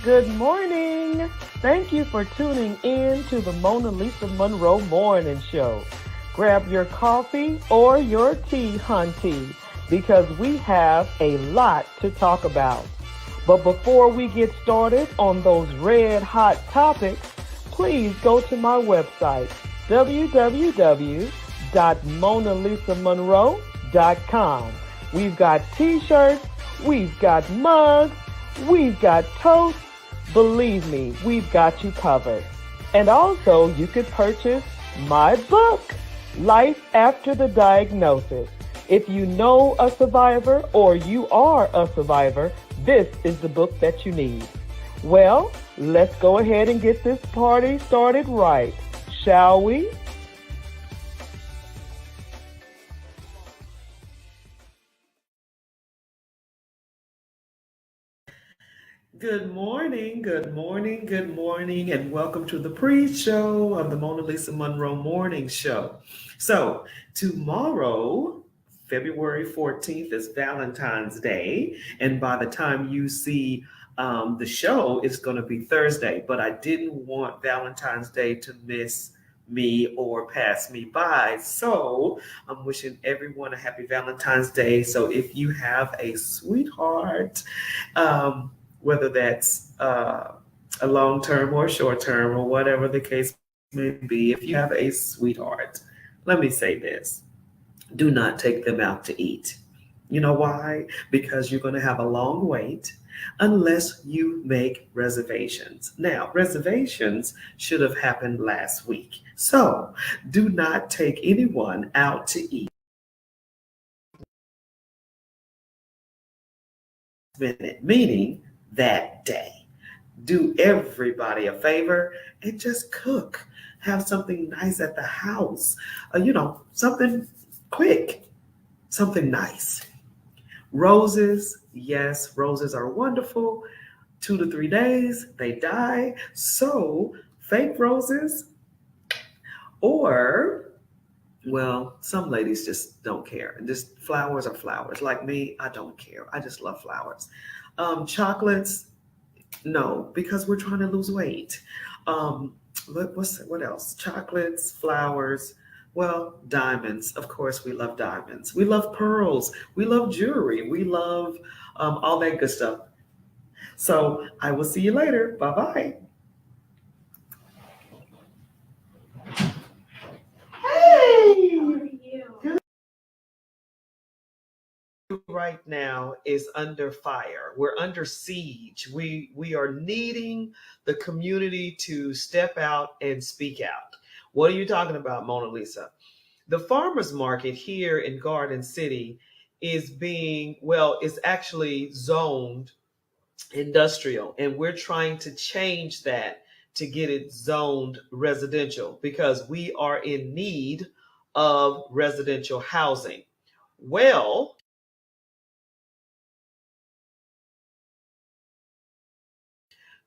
Good morning. Thank you for tuning in to the Lisa Monroe Morning Show. Grab your coffee or your tea, hunty, because we have a lot to talk about. But before we get started on those red hot topics, please go to my website, www.monalisamonroe.com. We've got t-shirts, we've got mugs, we've got toast. Believe me, we've got you covered. And also, you could purchase my book, Life After the Diagnosis. If you know a survivor or you are a survivor, this is the book that you need. Well, let's go ahead and get this party started right, shall we? Good morning, good morning, good morning, and welcome to the pre-show of the Lisa Monroe Morning Show. So, tomorrow, February 14th, is Valentine's Day, and by the time you see the show, it's going to be Thursday, but I didn't want Valentine's Day to miss me or pass me by, so I'm wishing everyone a happy Valentine's Day. So if you have a sweetheart, whether that's a long-term or short-term or whatever the case may be, if you have a sweetheart, let me say this: do not take them out to eat. You know why? Because you're going to have a long wait unless you make reservations. Now, reservations should have happened last week. So do not take anyone out to eat, meaning that day. Do everybody a favor and just cook. Have something nice at the house. Something quick, something nice. Roses, yes, roses are wonderful. 2 to 3 days, they die. So fake roses, or, well, some ladies just don't care. Just flowers are flowers. Like me, I don't care. I just love flowers. Chocolates, no, because we're trying to lose weight. What else? Chocolates, flowers, well, diamonds. Of course, we love diamonds. We love pearls. We love jewelry. We love all that good stuff. So I will see you later. Bye-bye. Hey! How are you? Right now is under fire. We're under siege. We are needing the community to step out and speak out. What are you talking about, Mona Lisa? The farmers market here in Garden City is actually zoned industrial, and we're trying to change that to get it zoned residential because we are in need of residential housing. Well,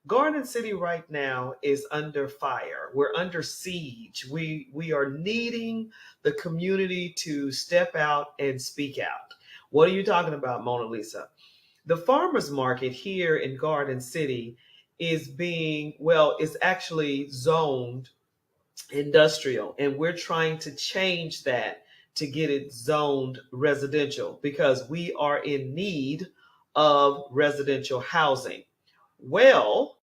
Garden City right now is under fire. We're under siege. We are needing the community to step out and speak out. What are you talking about, Mona Lisa? The farmers market here in Garden City is actually zoned industrial, and we're trying to change that to get it zoned residential because we are in need of residential housing. Well,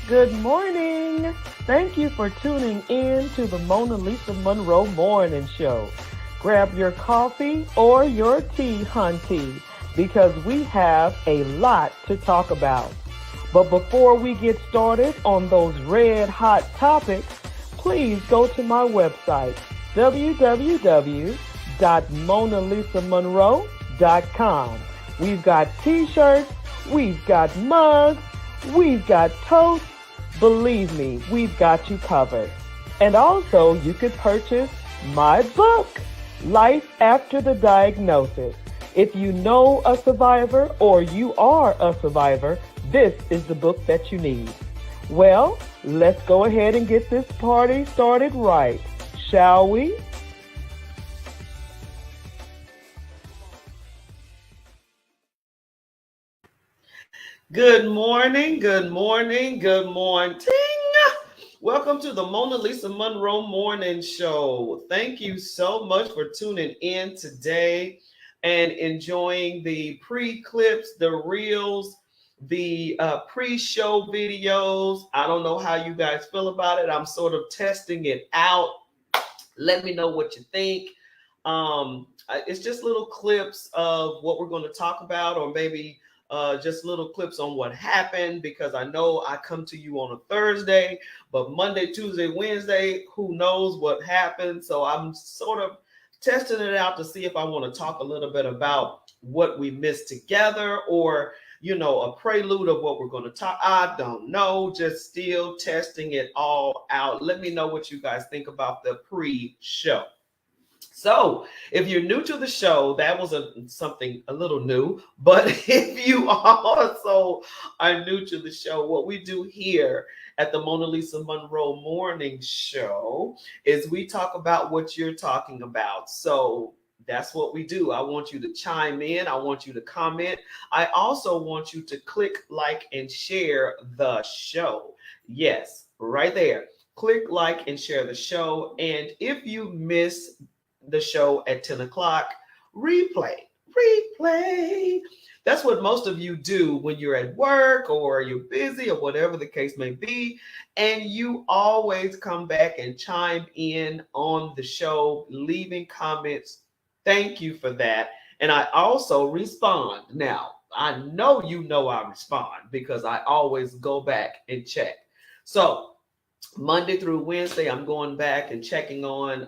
good morning. Thank you for tuning in to the Lisa Monroe Morning Show. Grab your coffee or your tea, hunty, because we have a lot to talk about. But before we get started on those red hot topics, please go to my website, www.monalisamonroe.com. We've got t-shirts, we've got mugs, we've got totes. Believe me, we've got you covered. And also, you could purchase my book, Life After the Diagnosis. If you know a survivor or you are a survivor, this is the book that you need. Well, let's go ahead and get this party started right, shall we? Good morning, good morning, good morning. Welcome to the Mona Lisa Monroe Morning Show. Thank you so much for tuning in today and enjoying the pre-clips, the reels, the pre-show videos. I don't know how you guys feel about it. I'm sort of testing it out. Let me know what you think. It's just little clips of what we're going to talk about, or maybe just little clips on what happened, because I know I come to you on a Thursday, but Monday, Tuesday, Wednesday, who knows what happened. So I'm sort of testing it out to see if I want to talk a little bit about what we missed together, or, a prelude of what we're going to talk. I don't know, just still testing it all out. Let me know what you guys think about the pre-show. So if you're new to the show, that was something a little new. But if you also are new to the show, what we do here at the Mona Lisa Monroe Morning Show is we talk about what you're talking about. So that's what we do. I want you to chime in. I want you to comment. I also want you to click like and share the show. Yes, right there. Click like and share the show. And if you miss the show at 10 o'clock, replay. That's what most of you do when you're at work or you're busy or whatever the case may be. And you always come back and chime in on the show, leaving comments. Thank you for that. And I also respond. Now, I know I respond because I always go back and check. So Monday through Wednesday, I'm going back and checking on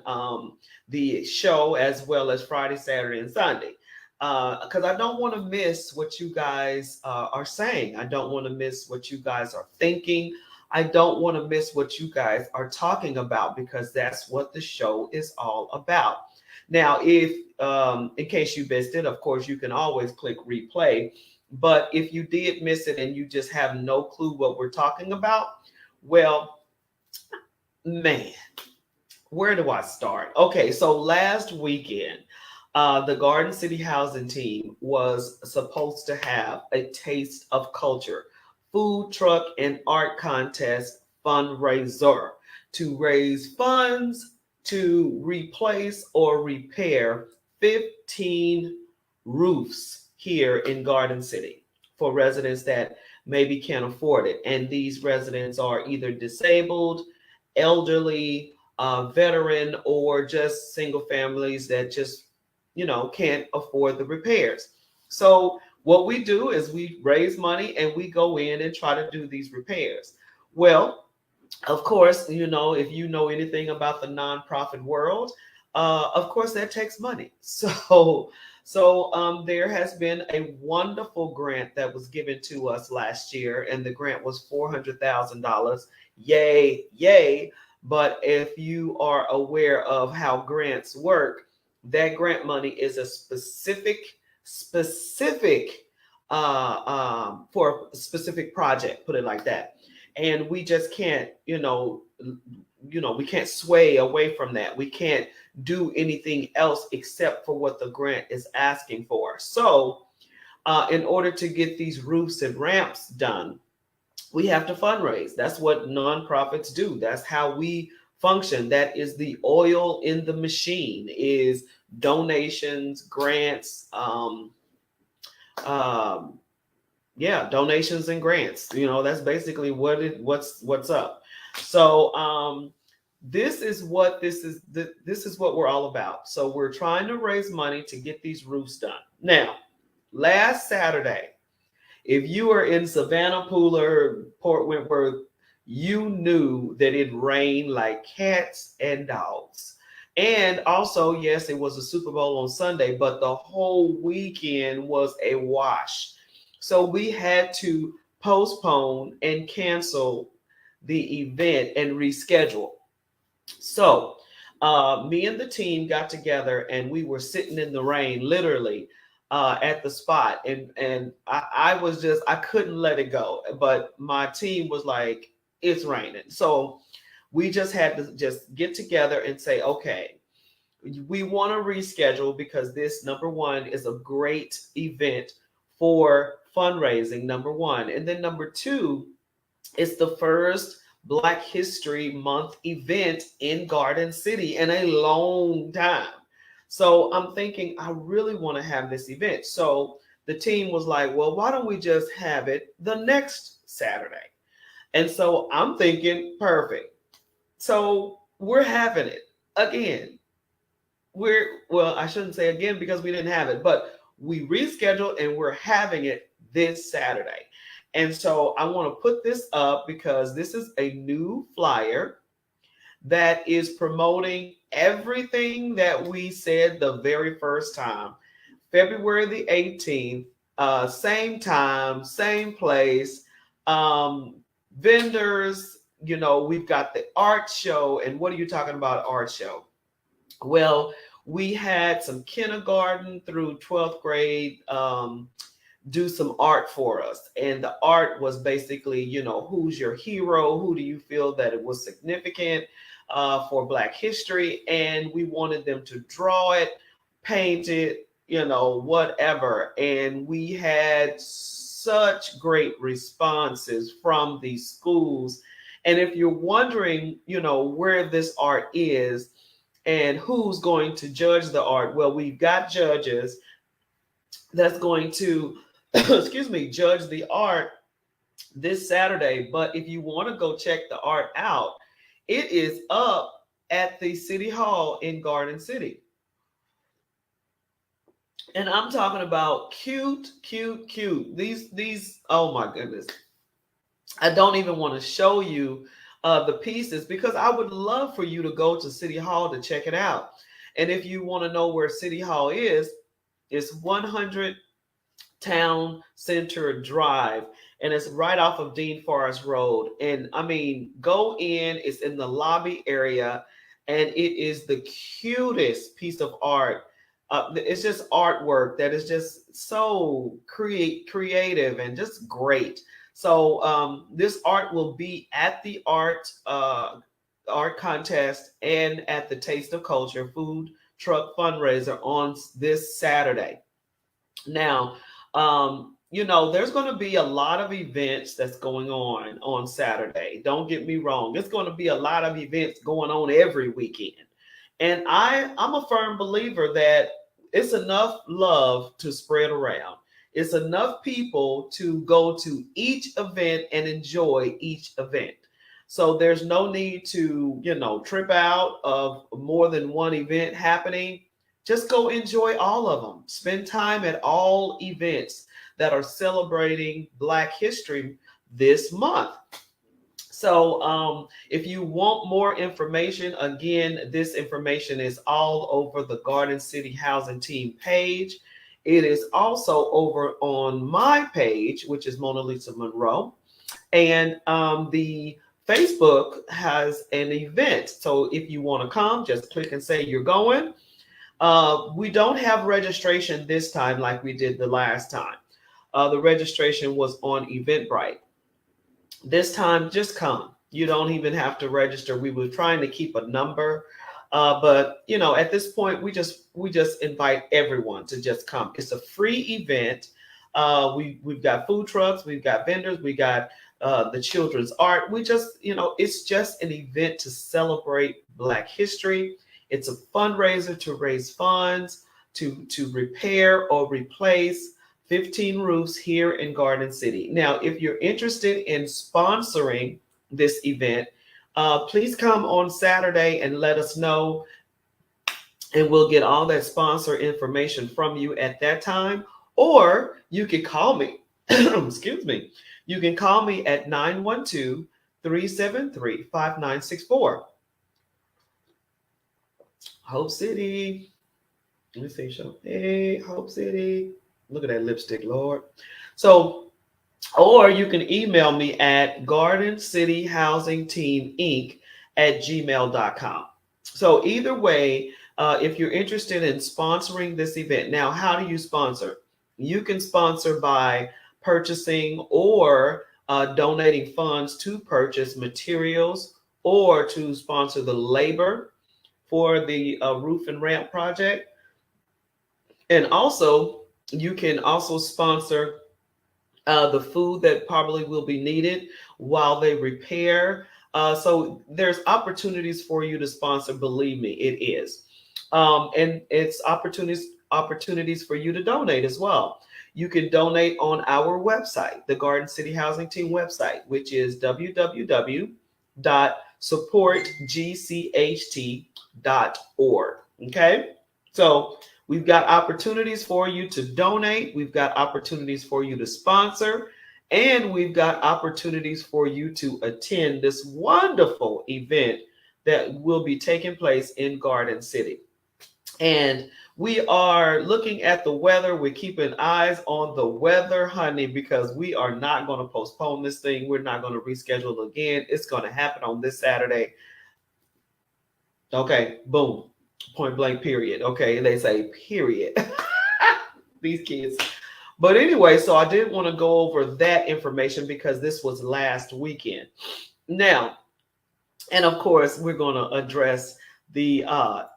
the show, as well as Friday, Saturday, and Sunday, because I don't want to miss what you guys are saying. I don't want to miss what you guys are thinking. I don't want to miss what you guys are talking about, because that's what the show is all about. Now, if in case you missed it, of course, you can always click replay. But if you did miss it and you just have no clue what we're talking about, well, man, where do I start? Okay, so last weekend, the Garden City Housing team was supposed to have a Taste of Culture food truck and art contest fundraiser to raise funds to replace or repair 15 roofs here in Garden City for residents that maybe can't afford it. And these residents are either disabled, elderly, veteran, or just single families that just, can't afford the repairs. So what we do is we raise money and we go in and try to do these repairs. Well, of course, if you know anything about the nonprofit world, of course, that takes money. So there has been a wonderful grant that was given to us last year, and the grant was $400,000. Yay, yay. But if you are aware of how grants work, that grant money is a specific for a specific project, put it like that. And we just can't, we can't sway away from that. We can't do anything else except for what the grant is asking for. So in order to get these roofs and ramps done, we have to fundraise. That's what nonprofits do. That's how we function. That is the oil in the machine, is donations, grants, donations and grants. That's basically what's up. So this is what we're all about. So we're trying to raise money to get these roofs done. Now, last Saturday, if you were in Savannah, Pooler, Port Wentworth, you knew that it rained like cats and dogs. And also, yes, it was a Super Bowl on Sunday, but the whole weekend was a wash. So we had to postpone and cancel the event and reschedule. So me and the team got together and we were sitting in the rain, literally, at the spot. And I was just, I couldn't let it go. But my team was like, it's raining. So we just had to just get together and say, okay, we want to reschedule because this, number one, is a great event for fundraising, number one. And then number two, it's the first Black History Month event in Garden City in a long time. So I'm thinking, I really want to have this event. So the team was like, well, why don't we just have it the next Saturday? And so I'm thinking, perfect. So we're having it again. Well, I shouldn't say again because we didn't have it, but we rescheduled and we're having it this Saturday. And so I want to put this up because this is a new flyer that is promoting everything that we said the very first time. February the 18th, same time, same place, um, vendors, we've got the art show. And what are you talking about, art show? Well, we had some kindergarten through 12th grade do some art for us. And the art was basically, who's your hero? Who do you feel that it was significant for Black history? And we wanted them to draw it, paint it, whatever. And we had such great responses from these schools. And if you're wondering, where this art is and who's going to judge the art, well, we've got judges that's going to excuse me, judge the art this Saturday. But if you want to go check the art out, it is up at the City Hall in Garden City. And I'm talking about cute, cute, cute. These, oh my goodness. I don't even want to show you the pieces because I would love for you to go to City Hall to check it out. And if you want to know where City Hall is, it's 100 Town Center Drive, and it's right off of Dean Forest Road. And I mean, go in, it's in the lobby area, and it is the cutest piece of art. It's just artwork that is just so creative and just great. So this art will be at the art contest and at the Taste of Culture food truck fundraiser on this Saturday. Now, there's going to be a lot of events that's going on Saturday. Don't get me wrong. It's going to be a lot of events going on every weekend. And I'm a firm believer that it's enough love to spread around. It's enough people to go to each event and enjoy each event. So there's no need to, trip out of more than one event happening. Just go enjoy all of them. Spend time at all events that are celebrating Black history this month. So if you want more information, again, this information is all over the Garden City Housing Team page. It is also over on my page, which is Mona Lisa Monroe. And the Facebook has an event. So if you want to come, just click and say you're going. We don't have registration this time like we did the last time. The registration was on Eventbrite. This time, just come. You don't even have to register. We were trying to keep a number, but at this point, we just invite everyone to just come. It's a free event. We've got food trucks, we've got vendors, we got the children's art. It's just an event to celebrate Black history. It's a fundraiser to raise funds to repair or replace 15 roofs here in Garden City. Now, if you're interested in sponsoring this event, please come on Saturday and let us know, and we'll get all that sponsor information from you at that time. Or you can call me. Excuse me. You can call me at 912-373-5964. Hope City. Let me see, show. Hey, Hope City. Look at that lipstick, Lord. So, or you can email me at Garden City Housing Team Inc. at gmail.com. So, either way, if you're interested in sponsoring this event, now, how do you sponsor? You can sponsor by purchasing or donating funds to purchase materials or to sponsor the labor for the roof and ramp project. And also, you can also sponsor the food that probably will be needed while they repair. So there's opportunities for you to sponsor. Believe me, it is, and it's opportunities for you to donate as well. You can donate on our website, the Garden City Housing Team website, which is www.supportgcht.org. Okay, so we've got opportunities for you to donate. We've got opportunities for you to sponsor. And we've got opportunities for you to attend this wonderful event that will be taking place in Garden City. And we are looking at the weather. We're keeping eyes on the weather, honey, because we are not going to postpone this thing. We're not going to reschedule again. It's going to happen on this Saturday. Okay, boom. Point blank, period. Okay, they say period. These kids. But anyway, so I did want to go over that information because this was last weekend. Now, and of course, we're going to address the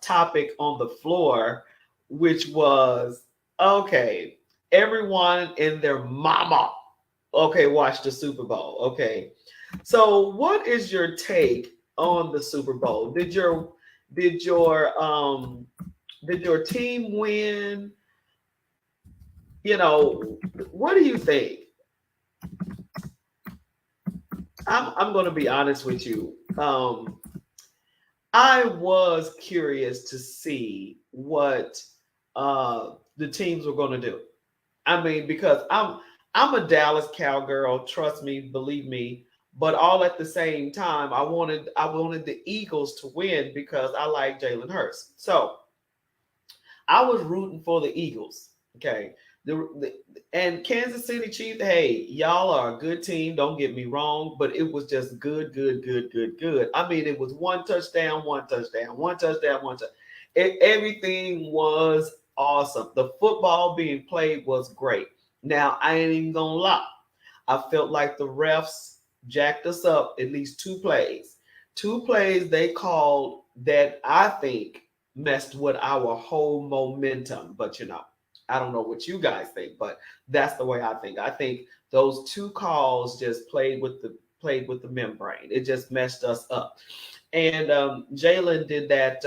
topic on the floor, which was, okay, everyone and their mama, okay, watch the Super Bowl. Okay, so what is your take on the Super Bowl? Did your team win? You know, what do you think? I'm going to be honest with you. I was curious to see what the teams were going to do. I mean, because I'm a Dallas cowgirl, trust me, believe me. But all at the same time, I wanted the Eagles to win because I like Jalen Hurts. So I was rooting for the Eagles. Okay. And Kansas City Chiefs, hey, y'all are a good team. Don't get me wrong, but it was just good. I mean, it was one touchdown. Everything was awesome. The football being played was great. Now, I ain't even gonna lie. I felt like the refs jacked us up at least two plays. Two plays they called that I think messed with our whole momentum. But I don't know what you guys think, but that's the way I think. I think those two calls just played with the membrane. It just messed us up. And Jalen did that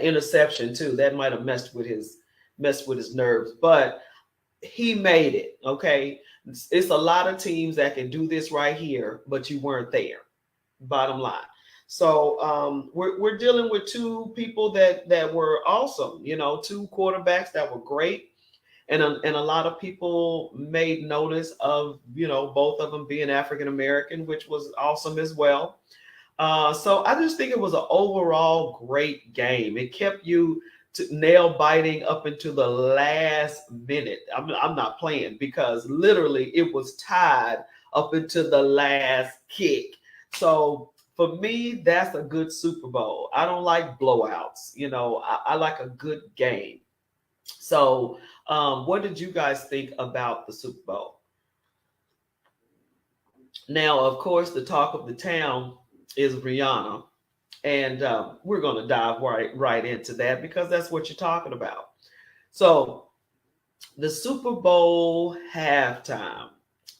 interception too. That might have messed with his nerves, but he made it. Okay, it's a lot of teams that can do this right here, but you weren't there. Bottom line. So we're dealing with two people that were awesome, two quarterbacks that were great. And a lot of people made notice of, both of them being African American, which was awesome as well. So I just think it was an overall great game. It kept you nail biting up into the last minute. I'm not playing because literally it was tied up into the last kick. So for me, that's a good Super Bowl. I don't like blowouts. I like a good game. So what did you guys think about the Super Bowl? Now, of course, the talk of the town is Rihanna. And we're going to dive right into that because that's what you're talking about. So the Super Bowl halftime.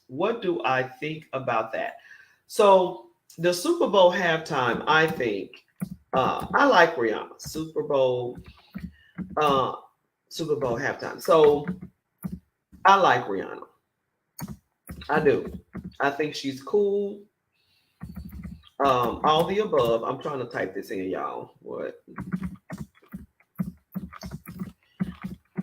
What do I think about that? So the Super Bowl halftime, I think, I like Rihanna. Super Bowl halftime. So I like Rihanna. I do. I think she's cool. All the above. I'm trying to type this in, y'all. What?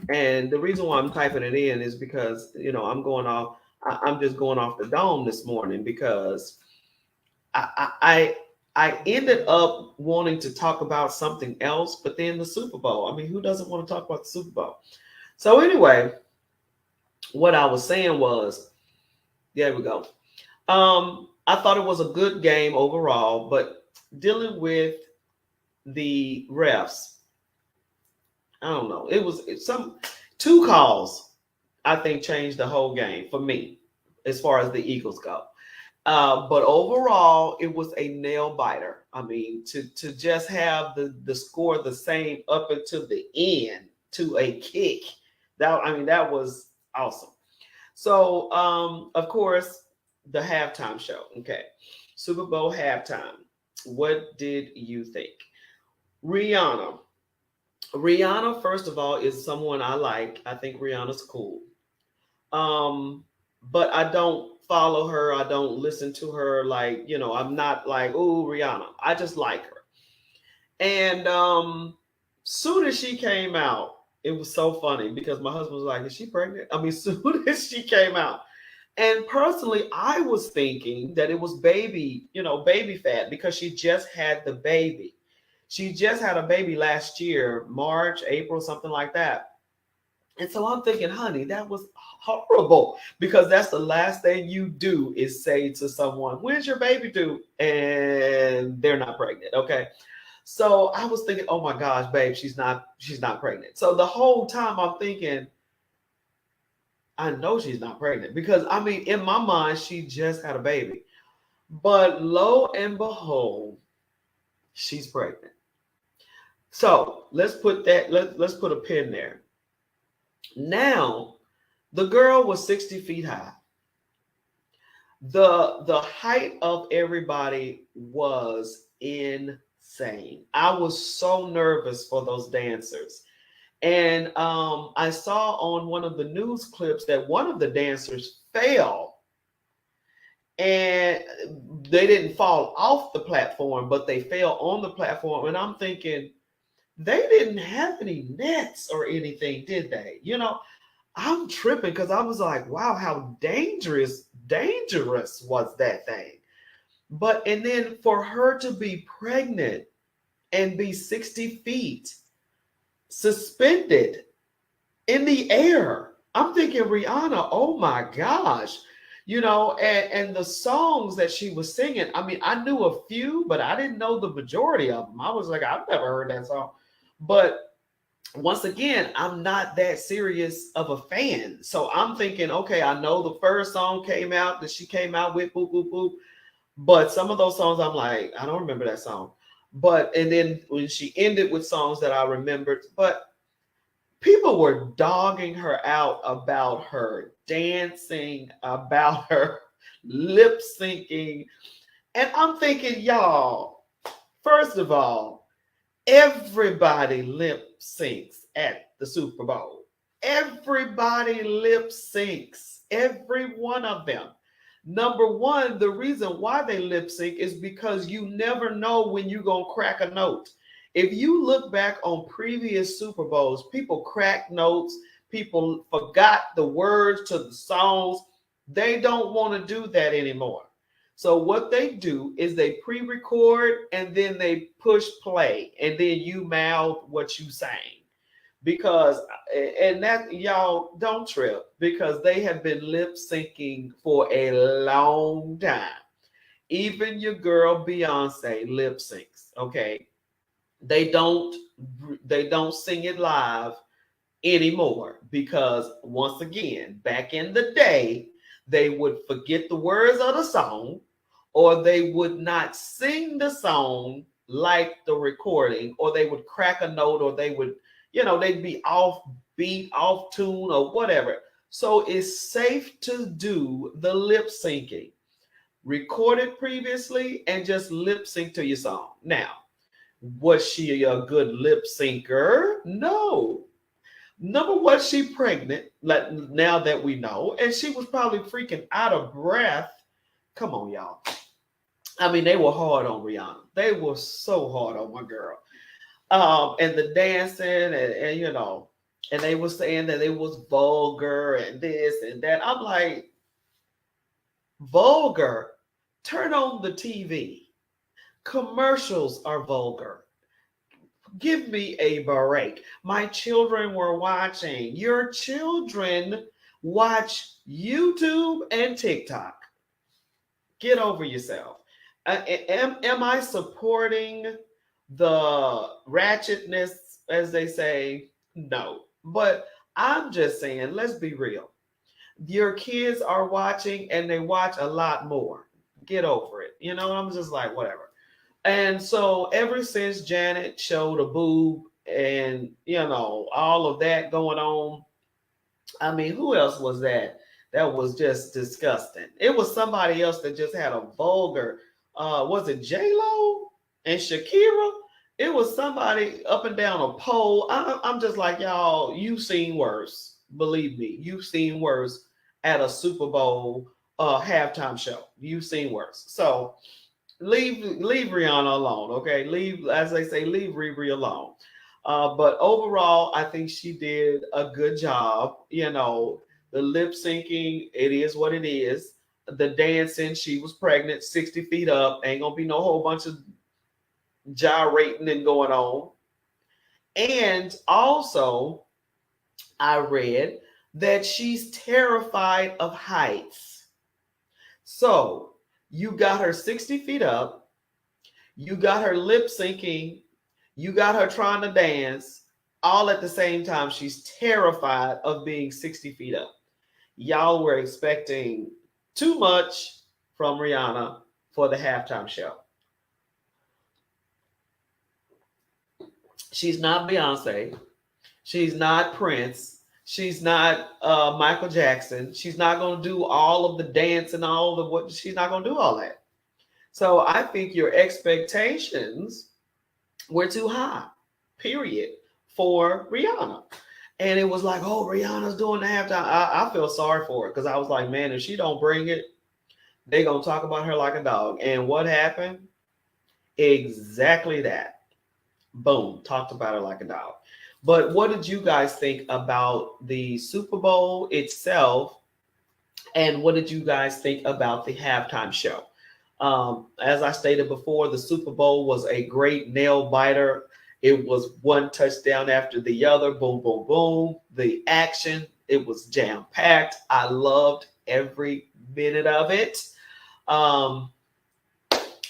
And the reason why I'm typing it in is because, I'm just going off the dome this morning because I I ended up wanting to talk about something else, but then the Super Bowl. I mean, who doesn't want to talk about the Super Bowl? So anyway, what I was saying was, there we go. I thought it was a good game overall, but dealing with the refs, I don't know. It's some two calls I think changed the whole game for me as far as the Eagles go. But overall, it was a nail biter. I mean, to just have the score the same up until the end to a kick, that was awesome. So of course, the halftime show. Okay, Super Bowl halftime. What did you think? Rihanna. Rihanna, first of all, is someone I like. I think Rihanna's cool. But I don't follow her. I don't listen to her. Like, I'm not like, oh, Rihanna. I just like her. And soon as she came out, it was so funny because my husband was like, is she pregnant? I mean, soon as she came out. And personally, I was thinking that it was baby fat because she just had the baby. She just had a baby last year, March, April, something like that. And so I'm thinking, honey, that was horrible because that's the last thing you do is say to someone, when's your baby due? And they're not pregnant. Okay. So I was thinking, oh my gosh, babe, she's not pregnant. So the whole time I'm thinking, I know she's not pregnant because I mean, in my mind, she just had a baby. But lo and behold, she's pregnant. So let's put a pin there. Now, the girl was 60 feet high. The height of everybody was insane. I was so nervous for those dancers. And I saw on one of the news clips that one of the dancers fell and they didn't fall off the platform, but they fell on the platform. And I'm thinking, they didn't have any nets or anything, did they? I'm tripping because I was like, wow, how dangerous was that thing? And then for her to be pregnant and be 60 feet suspended in the air, I'm thinking, Rihanna, oh my gosh. And the songs that she was singing, I mean, I knew a few, but I didn't know the majority of them. I was like, I've never heard that song. But once again, I'm not that serious of a fan. So I'm thinking, okay, I know the first song came out that she came out with, boop, boop, boop. But some of those songs, I'm like, I don't remember that song. And then when she ended with songs that I remembered, but people were dogging her out about her dancing, about her lip syncing. And I'm thinking, y'all, first of all, everybody lip syncs at the Super Bowl. Everybody lip syncs, every one of them. Number one, the reason why they lip sync is because you never know when you're going to crack a note. If you look back on previous Super Bowls, people cracked notes, people forgot the words to the songs. They don't want to do that anymore. So what they do is they pre-record and then they push play and then you mouth what you sang. Because, and that, y'all don't trip, because they have been lip syncing for a long time. Even your girl Beyonce lip syncs, okay? They don't sing it live anymore because, once again, back in the day, they would forget the words of the song, or they would not sing the song like the recording, or they would crack a note, or they would, they'd be off beat, off tune, or whatever. So it's safe to do the lip syncing. Record it previously and just lip sync to your song. Now, was she a good lip syncer? No. Number one, she pregnant, like now that we know, and she was probably freaking out of breath. Come on, y'all. I mean, they were hard on Rihanna. They were so hard on my girl. And the dancing and they were saying that it was vulgar and this and that. I'm like, vulgar? Turn on the TV. Commercials are vulgar. Give me a break. My children were watching. Your children watch YouTube and TikTok. Get over yourself. Am I supporting the ratchetness, as they say? No. But I'm just saying, let's be real. Your kids are watching and they watch a lot more. Get over it. I'm just like, whatever. And so ever since Janet showed a boob and, all of that going on, I mean, who else was that? That was just disgusting. It was somebody else that just had a vulgar, was it J-Lo and Shakira? It was somebody up and down a pole. I'm just like, y'all, you've seen worse. Believe me, you've seen worse at a Super Bowl halftime show. You've seen worse. So leave Rihanna alone, okay? Leave, as they say, leave Riri alone. But overall, I think she did a good job. The lip syncing, it is what it is. The dancing, she was pregnant, 60 feet up. Ain't gonna be no whole bunch of gyrating and going on. And also, I read that she's terrified of heights. So you got her 60 feet up, you got her lip syncing, you got her trying to dance, all at the same time. She's terrified of being 60 feet up. Y'all were expecting too much from Rihanna for the halftime show. She's not Beyonce. She's not Prince. She's not Michael Jackson. She's not going to do all of the dance and all of what. She's not going to do all that. So I think your expectations were too high, period, for Rihanna. And it was like, oh, Rihanna's doing the halftime. I feel sorry for it because I was like, man, if she don't bring it, they're going to talk about her like a dog. And what happened? Exactly that. Boom, talked about her like a dog. But what did you guys think about the Super Bowl itself? And what did you guys think about the halftime show? As I stated before, the Super Bowl was a great nail biter. It was one touchdown after the other. Boom, boom, boom. The action, it was jam-packed. I loved every minute of it. And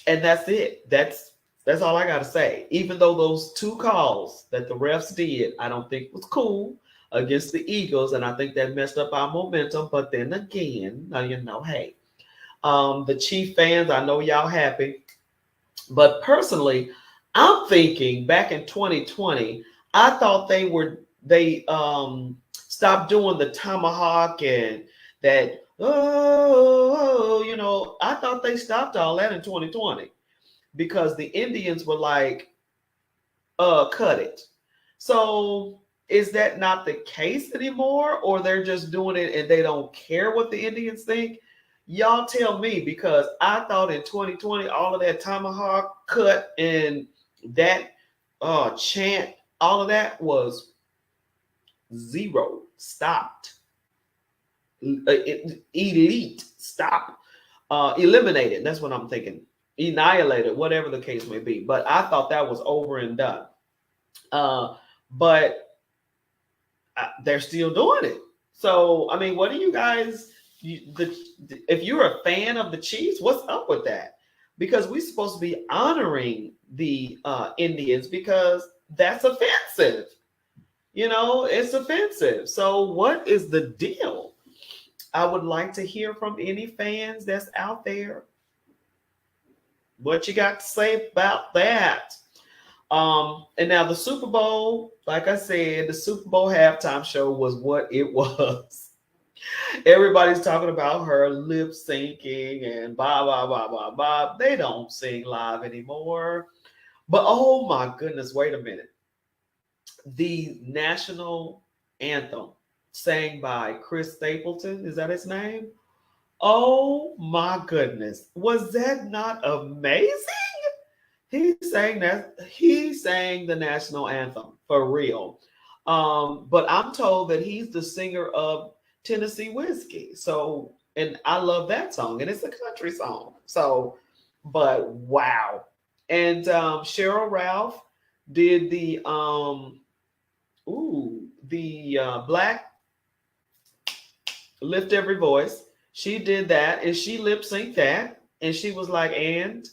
that's it. That's all I got to say. Even though those two calls that the refs did, I don't think was cool against the Eagles. And I think that messed up our momentum. But then again, hey, the Chief fans, I know y'all happy. But personally, I'm thinking back in 2020, I thought they stopped doing the tomahawk and that, I thought they stopped all that in 2020. Because the Indians were like, cut it. So is that not the case anymore? Or they're just doing it and they don't care what the Indians think? Y'all tell me, because I thought in 2020, all of that tomahawk cut and that chant, all of that was zero, stopped. Elite, stop. Eliminated, that's what I'm thinking. Annihilated, whatever the case may be. But I thought that was over and done. But they're still doing it. So, I mean, what do you guys, if you're a fan of the Chiefs, what's up with that? Because we're supposed to be honoring the Indians because that's offensive. It's offensive. So what is the deal? I would like to hear from any fans that's out there. What you got to say about that? And now the Super Bowl, like I said, the Super Bowl halftime show was what it was. Everybody's talking about her lip syncing and blah, blah, blah, blah, blah. They don't sing live anymore. But oh my goodness, wait a minute. The national anthem sang by Chris Stapleton, is that his name? Oh my goodness. Was that not amazing? He sang the national anthem for real. But I'm told that he's the singer of Tennessee Whiskey. So, and I love that song, and it's a country song. So, but wow. And Cheryl Ralph did the Black Lift Every Voice. She did that and she lip synced that. And she was like, and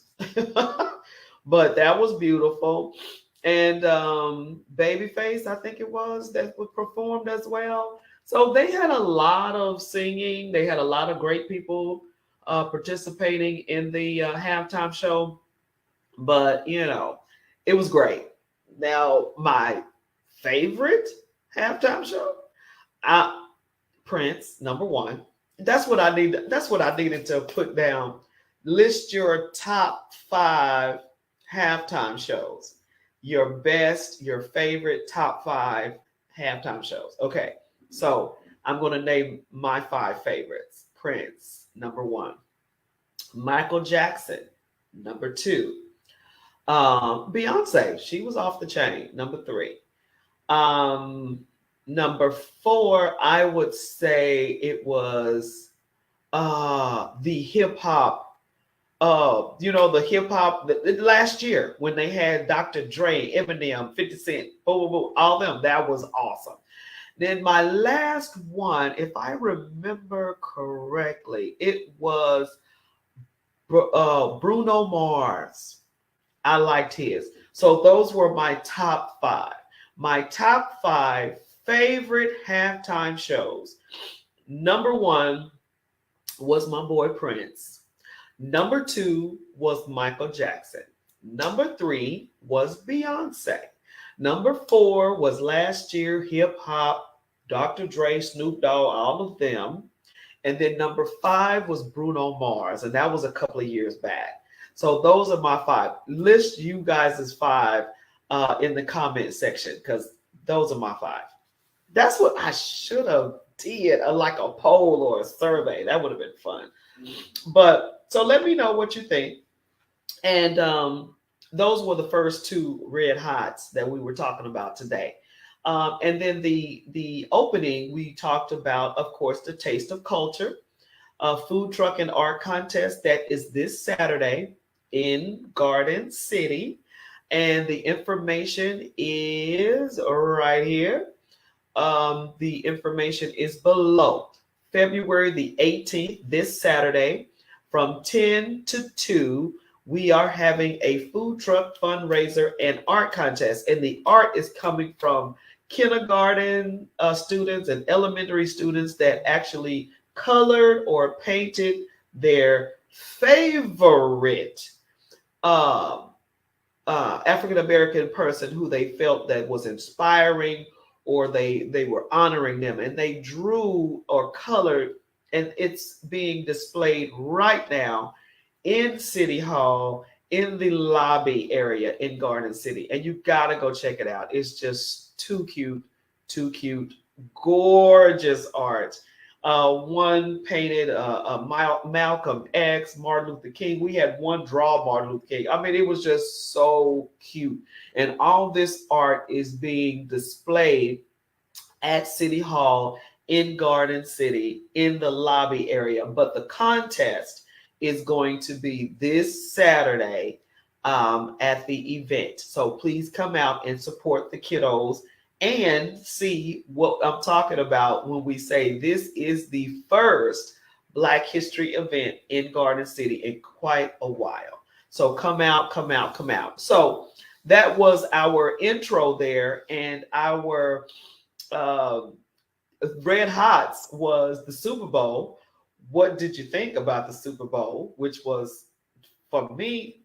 but that was beautiful. And Babyface, I think it was, that was performed as well. So they had a lot of singing. They had a lot of great people participating in the halftime show. But it was great. Now, my favorite halftime show, I, Prince, number one. That's what I need. That's what I needed to put down. List your top 5 halftime shows. Your best, your favorite top 5 halftime shows. Okay, so I'm going to name my 5 favorites. Prince, number 1. Michael Jackson, number 2. Beyonce, she was off the chain, number 3. Um, Number 4, I would say it was the hip hop. The hip hop last year when they had Dr. Dre, Eminem, 50 Cent, boom, boom, boom, all them. That was awesome. Then my last one, if I remember correctly, it was Bruno Mars. I liked his. So those were my top 5. My top 5 favorite halftime shows. Number 1 was my boy Prince. Number 2 was Michael Jackson. Number 3 was Beyonce. Number 4 was last year hip hop, Dr. Dre, Snoop Dogg, all of them. And then number 5 was Bruno Mars, and that was a couple of years back. So those are my 5. List you guys' 5 in the comment section, because those are my 5. That's what I should have did, like a poll or a survey. That would have been fun. But so let me know what you think. And those were the first 2 red hots that we were talking about today. And then the opening, we talked about, of course, the Taste of Culture, food truck and art contest that is this Saturday in Garden City. And the information is right here. The information is below. February the 18th, this Saturday, from 10 to 2, we are having a food truck fundraiser and art contest. And the art is coming from kindergarten students and elementary students that actually colored or painted their favorite African American person who they felt that was inspiring, or they were honoring them, and they drew or colored, and it's being displayed right now in City Hall in the lobby area in Garden City. And you gotta go check it out. It's just too cute, gorgeous art. One painted Malcolm X, Martin Luther King. We had one draw Martin Luther King. I mean, it was just so cute. And all this art is being displayed at City Hall in Garden City in the lobby area. But the contest is going to be this Saturday at the event. So please come out and support the kiddos and see what I'm talking about when we say this is the first Black History event in Garden City in quite a while. So come out. So that was our intro there, and our Red Hots was the Super Bowl. What did you think about the Super Bowl? Which was, for me,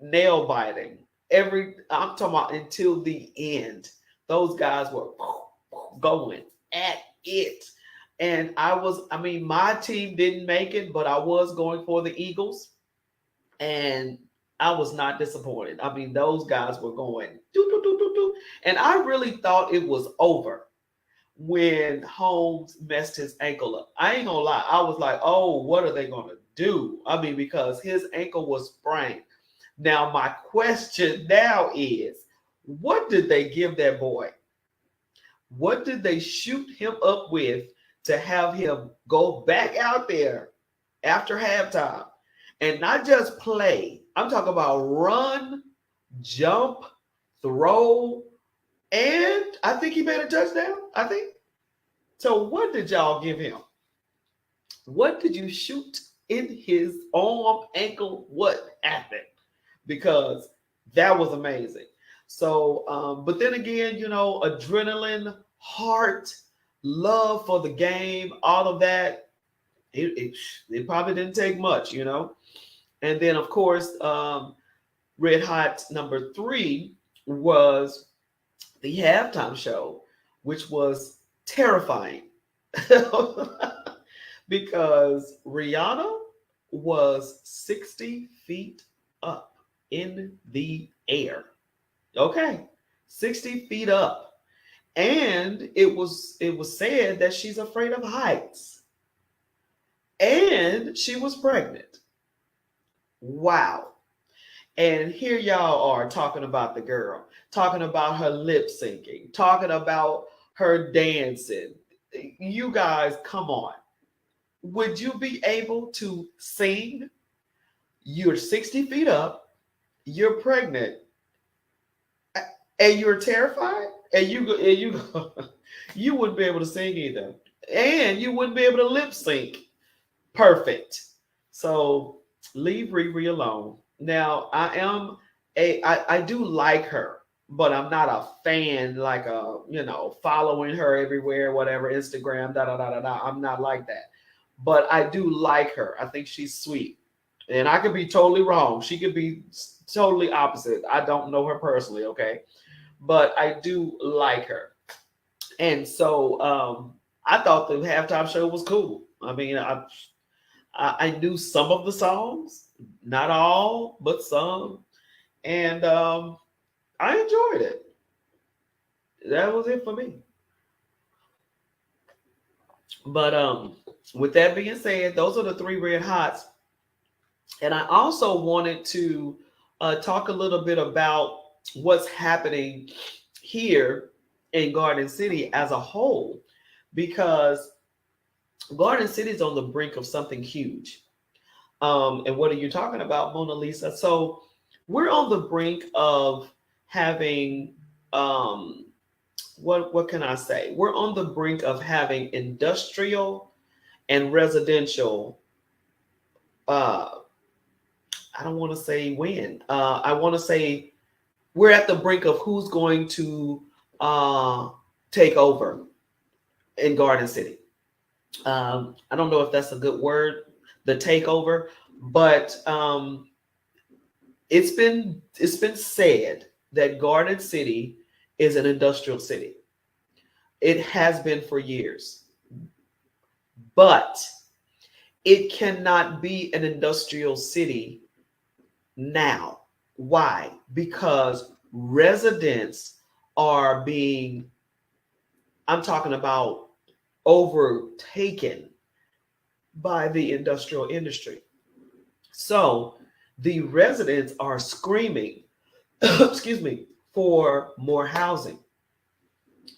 nail biting. I'm talking about until the end. Those guys were going at it. And my team didn't make it, but I was going for the Eagles. And I was not disappointed. I mean, those guys were going do, do, do, do, do. And I really thought it was over when Holmes messed his ankle up. I ain't gonna lie. I was like, oh, what are they gonna do? I mean, because his ankle was sprained. Now, my question now is, what did they give that boy? What did they shoot him up with to have him go back out there after halftime and not just play? I'm talking about run jump, throw, and I think he made a touchdown. I think. So what did y'all give him? What did you shoot in his arm, ankle? What happened? Because that was amazing. So, but then again, adrenaline, heart, love for the game, all of that. It probably didn't take much. And then, of course, Red Hot number 3 was the halftime show, which was terrifying because Rihanna was 60 feet up in the air. Okay, 60 feet up. And it was said that she's afraid of heights. And she was pregnant. Wow. And here y'all are talking about the girl, talking about her lip syncing, talking about her dancing. You guys, come on. Would you be able to sing? You're 60 feet up, you're pregnant, and you're terrified, and you wouldn't be able to sing either. And you wouldn't be able to lip sync perfect. So leave Riri alone. Now, I do like her, but I'm not a fan, like following her everywhere, whatever, Instagram, da da da da da. I'm not like that. But I do like her. I think she's sweet. And I could be totally wrong. She could be totally opposite. I don't know her personally, okay? But I do like her. And so I thought the halftime show was cool. I mean, I knew some of the songs, not all, but some. And I enjoyed it. That was it for me. But with that being said, those are the 3 red hots. And I also wanted to talk a little bit about what's happening here in Garden City as a whole, because Garden City is on the brink of something huge. And what are you talking about, Mona Lisa? So we're on the brink of having what can I say? We're on the brink of having industrial and residential. I don't want to say when. I want to say we're at the brink of who's going to take over in Garden City. I don't know if that's a good word, the takeover, but it's been said that Garden City is an industrial city. It has been for years, but it cannot be an industrial city now. Why? Because residents are being, I'm talking about, overtaken by the industrial industry. So the residents are screaming, excuse me, for more housing.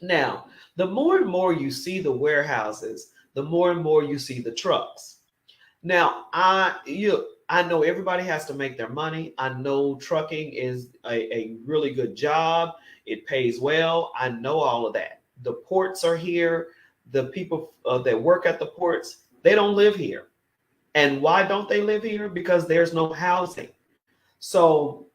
Now, the more and more you see the warehouses, the more and more you see the trucks. Now, I know everybody has to make their money. I know trucking is a really good job. It pays well. I know all of that. The ports are here. The people that work at the ports, they don't live here. And why don't they live here? Because there's no housing. So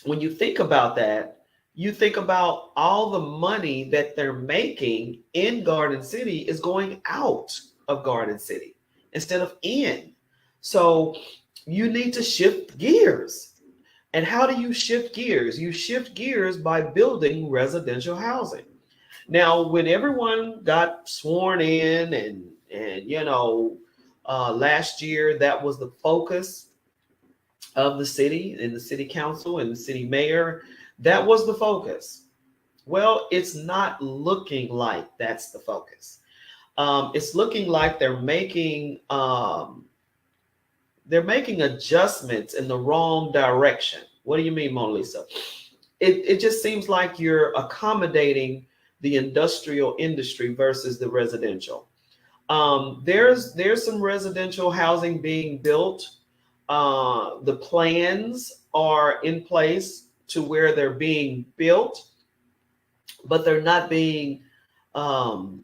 when you think about that, you think about all the money that they're making in Garden City is going out of Garden City instead of in. So you need to shift gears. And how do you shift gears? You shift gears by building residential housing. Now, when everyone got sworn in and last year, that was the focus of the city and the city council and the city mayor. That was the focus. Well, it's not looking like that's the focus. It's looking like they're making adjustments in the wrong direction. What do you mean, Mona Lisa? It just seems like you're accommodating the industrial industry versus the residential. There's some residential housing being built. The plans are in place to where they're being built, but they're not being um,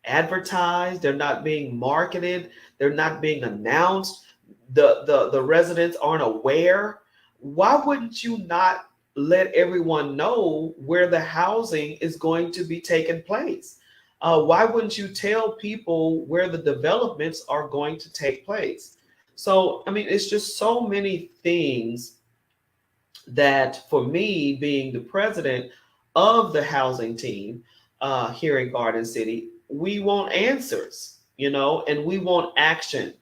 advertised, they're not being marketed, they're not being announced, the residents aren't aware. Why wouldn't you not let everyone know where the housing is going to be taking place? Why wouldn't you tell people where the developments are going to take place? So I mean, it's just so many things that, for me, being the president of the housing team here in Garden City, we want answers, and we want action.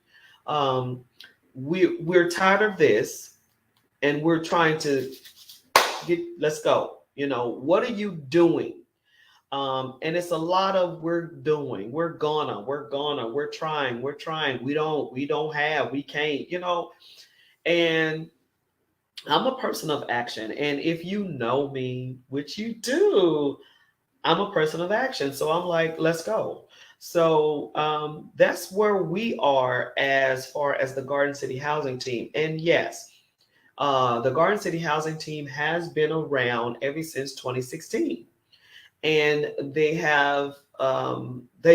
Um, we're tired of this, and we're trying to let's go. What are you doing? And it's a lot of we're doing, we're trying, we don't have, we can't, and I'm a person of action. And if you know me, which you do, I'm a person of action. So I'm like, let's go. So that's where we are as far as the Garden City Housing Team. And yes, the Garden City Housing Team has been around ever since 2016. And they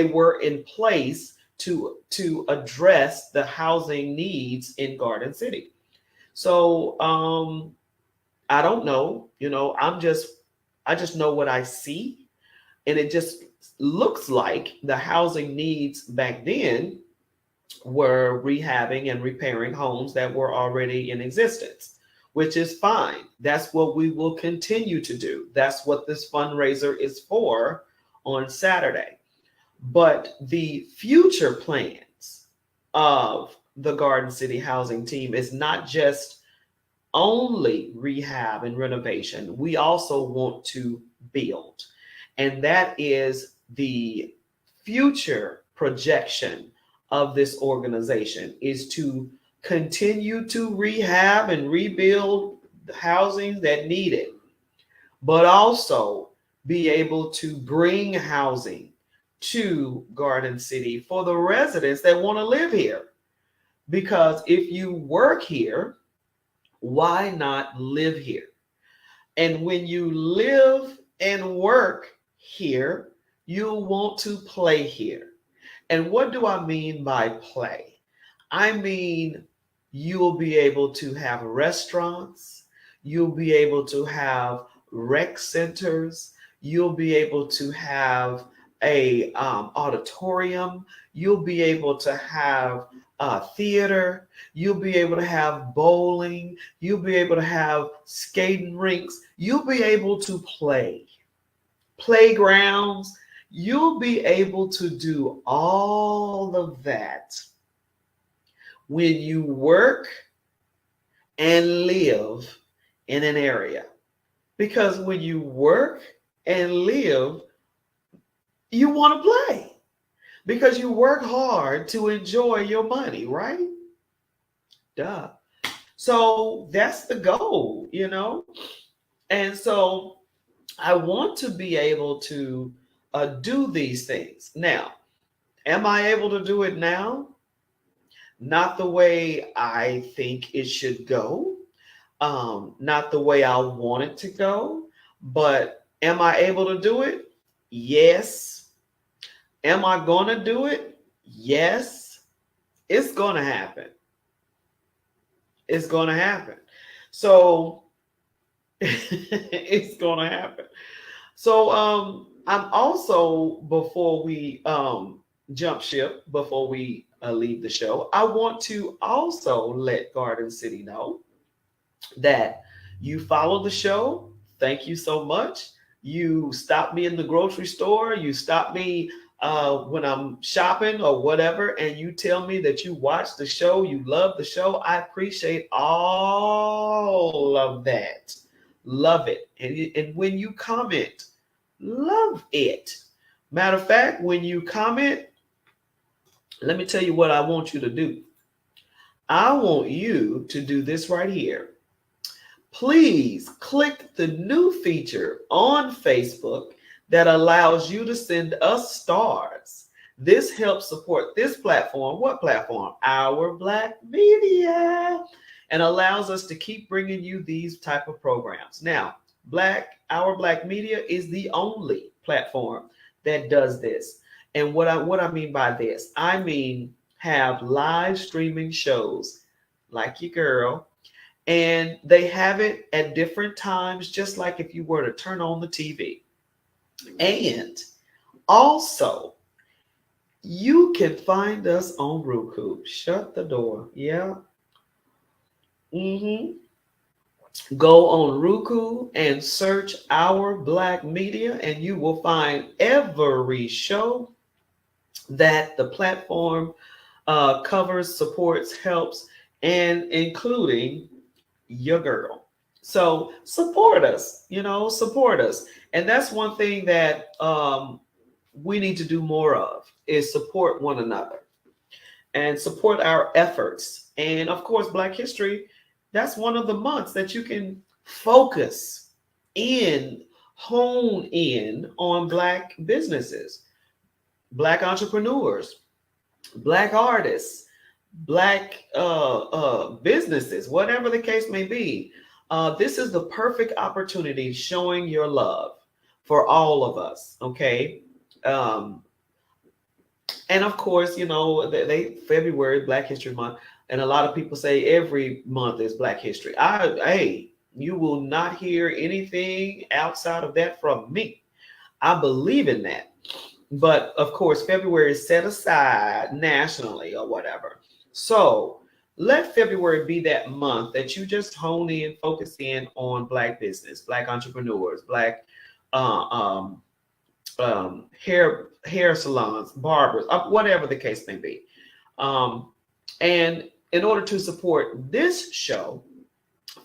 were in place to address the housing needs in Garden City. So I don't know, I just know what I see, and it just looks like the housing needs back then were rehabbing and repairing homes that were already in existence, which is fine. That's what we will continue to do. That's what this fundraiser is for on Saturday. But the future plans of the Garden City Housing Team is not just only rehab and renovation. We also want to build. And that is the future projection of this organization, is to continue to rehab and rebuild the housing that need it, but also be able to bring housing to Garden City for the residents that want to live here. Because if you work here, why not live here? And when you live and work here, you'll want to play here. And what do I mean by play? I mean, you'll be able to have restaurants, you'll be able to have rec centers, you'll be able to have a auditorium, you'll be able to have theater, you'll be able to have bowling, you'll be able to have skating rinks, you'll be able to play playgrounds, you'll be able to do all of that when you work and live in an area. Because when you work and live, you want to play. Because you work hard to enjoy your money, right? Duh. So that's the goal, And so I want to be able to do these things. Now, am I able to do it now? Not the way I think it should go, not the way I want it to go, but am I able to do it? Yes. Am I going to do it? Yes. It's going to happen. It's going to happen. So it's going to happen. So I'm also, before we jump ship, before we leave the show, I want to also let Garden City know that you follow the show. Thank you so much. You stop me in the grocery store. You stop me when I'm shopping or whatever, and you tell me that you watch the show, you love the show. I appreciate all of that. Love it. And when you comment, love it. Matter of fact, when you comment, let me tell you what I want you to do. I want you to do this right here. Please click the new feature on Facebook that allows you to send us stars. This helps support this platform. What platform? Our Black Media. and allows us to keep bringing you these type of programs. Now, Our Black Media is the only platform that does this. And what I mean by this, I mean have live streaming shows like your girl, and they have it at different times, just like if you were to turn on the TV. And also, you can find us on Roku. Shut the door. Yeah. hmm Go on Roku and search Our Black Media, and you will find every show that the platform covers, supports, helps, and including your girl. So support us, support us. And that's one thing that we need to do more of is support one another and support our efforts. And of course, Black History, that's one of the months that you can focus in, hone in on Black businesses, Black entrepreneurs, Black artists, Black businesses, whatever the case may be. This is the perfect opportunity showing your love for all of us. Okay. Um, and of course, they February Black History Month, and a lot of people say every month is Black History. Hey, you will not hear anything outside of that from me. I believe in that. But of course, February is set aside nationally or whatever. So let February be that month that you just hone in, focus in on Black business, Black entrepreneurs, Black uh, um, hair salons, barbers, whatever the case may be. Um, and in order to support this show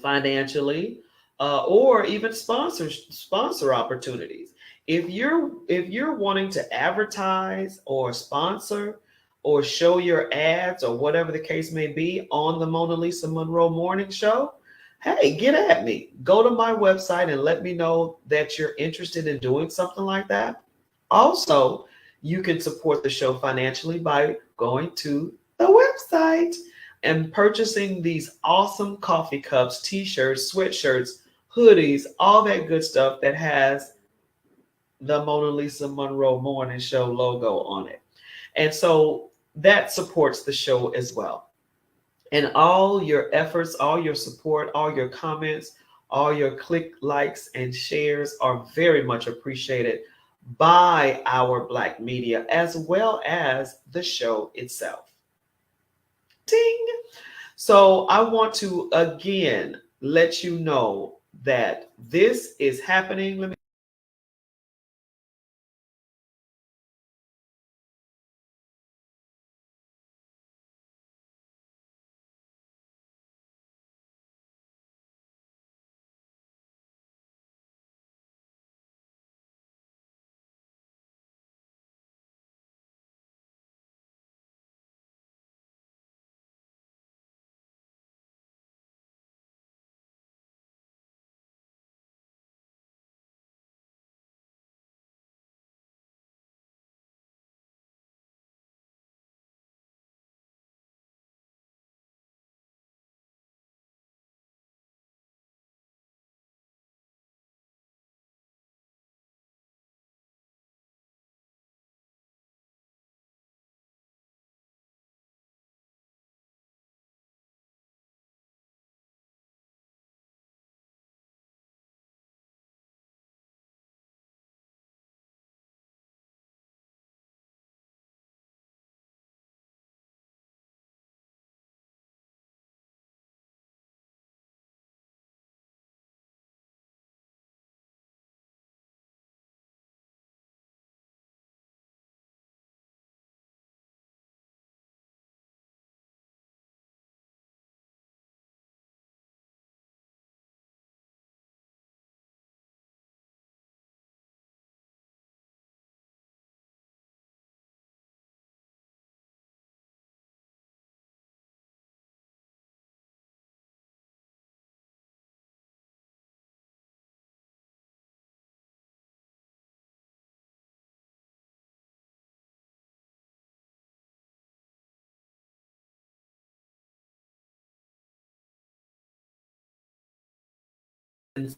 financially, or even sponsor opportunities, if you're wanting to advertise or sponsor or show your ads or whatever the case may be on the Mona Lisa Monroe Morning Show, hey, get at me. Go to my website and let me know that you're interested in doing something like that. Also, you can support the show financially by going to the website and purchasing these awesome coffee cups, t-shirts, sweatshirts, hoodies, all that good stuff that has the Mona Lisa Monroe Morning Show logo on it. And so that supports the show as well. And all your efforts, all your support, all your comments, all your click, likes, and shares are very much appreciated by our Black media as well as the show itself. Ding! So I want to again let you know that this is happening. Let me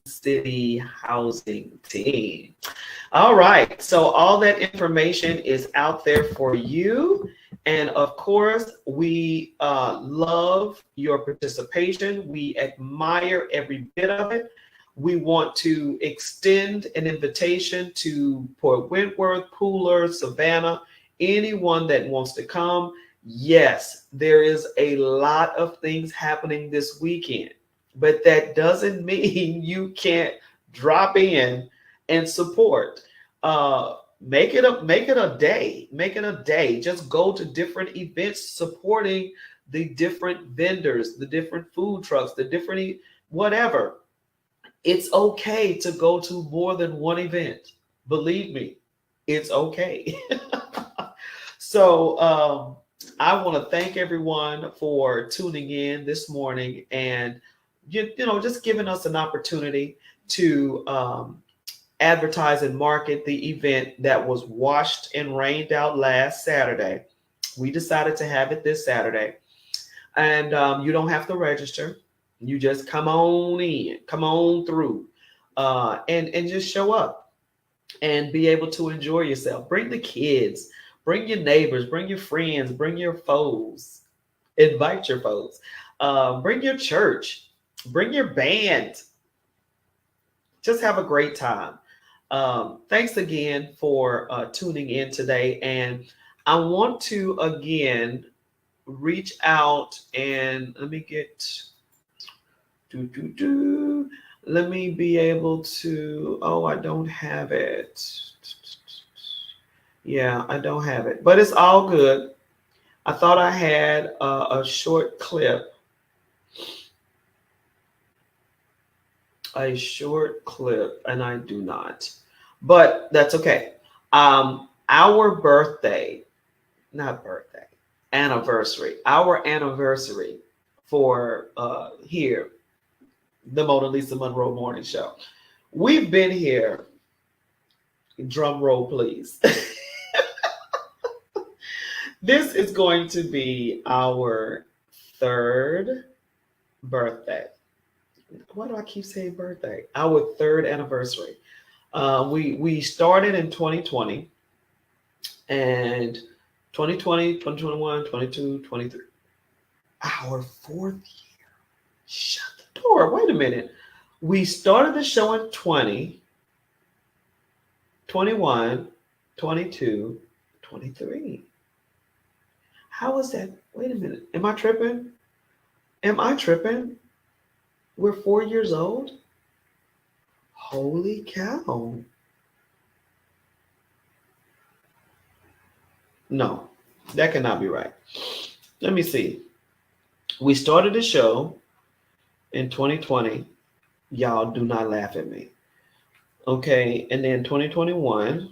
City housing team. All right, so all that information is out there for you. And of course, we love your participation. We admire every bit of it. We want to extend an invitation to Port Wentworth, Pooler, Savannah, anyone that wants to come. Yes, there is a lot of things happening this weekend, but that doesn't mean you can't drop in and support. Make it a day. Make it a day. Just go to different events supporting the different vendors, the different food trucks, the different whatever. It's okay to go to more than one event. Believe me, it's okay. So I want to thank everyone for tuning in this morning and just giving us an opportunity to advertise and market the event that was washed and rained out last Saturday. We decided to have it this Saturday, and you don't have to register. You just come on in, come on through, and just show up and be able to enjoy yourself. Bring the kids, bring your neighbors, bring your friends, bring your foes, invite your foes, bring your church, bring your band. Just have a great time. Thanks again for tuning in today. And I want to again reach out and let me get let me be able to, oh, I don't have it. Yeah, I don't have it, but it's all good. I thought I had a short clip, and I do not, but that's okay. Our anniversary for here, the Mona Lisa Monroe Morning Show. We've been here, drum roll please. This is going to be our third birthday. Why do I keep saying birthday? Our third anniversary. We started in 2020 and 2020, 2021, 22, 23. Our fourth year. Shut the door. Wait a minute. We started the show in 20, 21, 22, 23. How is that? Wait a minute. Am I tripping? We're 4 years old? Holy cow. No, that cannot be right. Let me see. We started the show in 2020. Y'all do not laugh at me. Okay, and then 2021.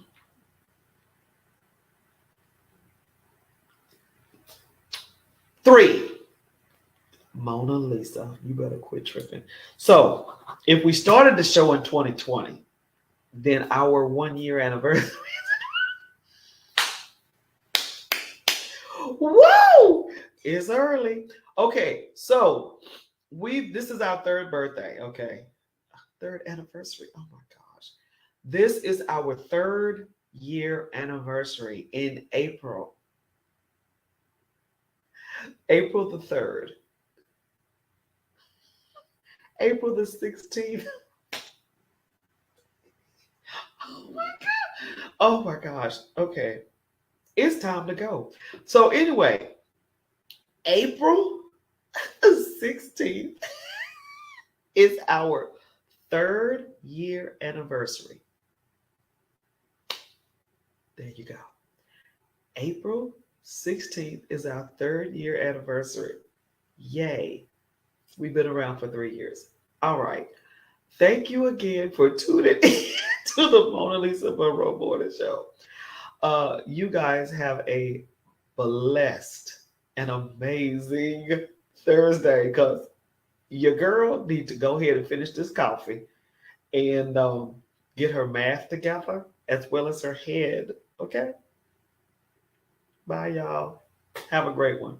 Three. Mona Lisa, you better quit tripping. So if we started the show in 2020, then our 1 year anniversary. Woo! It's early. Okay, so this is our third birthday. Okay. Third anniversary. Oh my gosh. This is our third year anniversary in April. April the 3rd. April the 16th. Oh my gosh. Okay. It's time to go. So anyway, April 16th is our third year anniversary. There you go. April 16th is our third year anniversary. Yay. We've been around for 3 years. All right. Thank you again for tuning in to the Mona Lisa Monroe Morning Show. You guys have a blessed and amazing Thursday, because your girl needs to go ahead and finish this coffee and get her math together as well as her head. Okay? Bye, y'all. Have a great one.